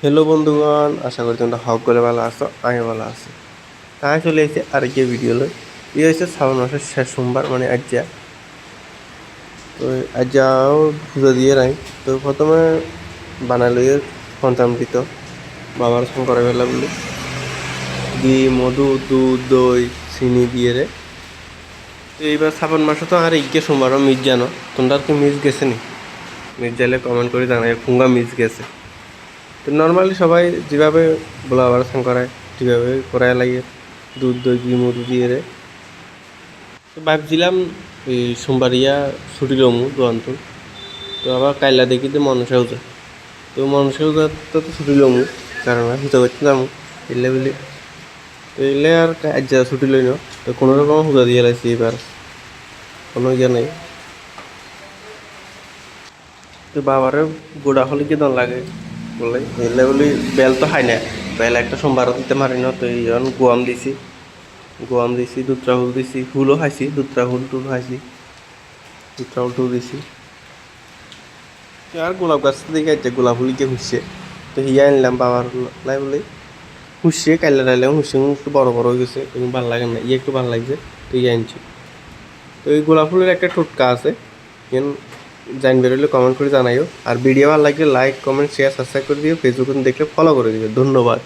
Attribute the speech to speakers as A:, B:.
A: Hello বন্ধুগণ, আশা করি তোমরা সকলে ভালো আছো। আমি ভালো আছি। তাই চলে এসেছি আরেকটি ভিডিও লই। হচ্ছে শ্রাবণ মাসের শেষ সোমবার, মানে আজ। তো আজও পুজো দিয়ে নাই। তো প্রথমে বানালই পঞ্চামৃত বাবার সঙ্গে করে ফেলা বলে ঘি, মধু, দুধ, দই, চিনি দিয়ে রে। তো এইবার শ্রাবণ মাসে তো আর ইকে সোমবারও মিস জানো। তোমরা কি মিস গেছে নি? মিস যাইলে কমেন্ট করে জানাই কুঙ্গা মিস গেছে। তো নর্মালি সবাই যেভাবে বোলা বারসান করায় ঠিকভাবে করায় লাগে, দুধ, দই, ঘি, মধু দিয়ে রে। তো ভাবছিলাম এই সোমবারিয়া ছুটি লমু দোকানতো। তো আবার কাইলা দেখি তো মনসা পূজা। তো মনসা পূজা তো ছুটি লমু, কারণ পূজা করতে যাবো এলে বলি। তো এলে আর আজ ছুটি লই না। তো কোনো রকম পূজা দিয়ে লাইছি এবার, কোনো ইয়ে নেই। তো বাবারে গোড়া হলে কি দন লাগে বলে এলে বলি বেল তো খাই না। বেল একটা সোমবার দিতে মারি না। তো এই জন্য গোয়াম দিছি, দুধ রাহুল দিছি, ফুলও খাইছি, দুধ রাহুল টুল খাইছি, দুধ রাহুল টুল দিছি। আর গোলাপ গাছ দেখে আছে গোলাপ ফুল গিয়ে হুসছে। তো হিয়া আনলাম বাবার লাই বলে হুসছে, কাইলে টাইলে হুসছে একটু বড় বড় হয়ে গেছে, কিন্তু ভালো লাগে না, একটু ভালো লাগছে। তো ইয়ে আনছি। তো এই গোলাপ ফুলের একটা টোটকা আছে, কেন জানবে রইলে কমেন্ট করে জানাইও। আর ভিডিও ভালো লাগলে লাইক, কমেন্ট, শেয়ার, সাবস্ক্রাইব করে দিও। ফেসবুকে দেখলে ফলো করে দিও। ধন্যবাদ।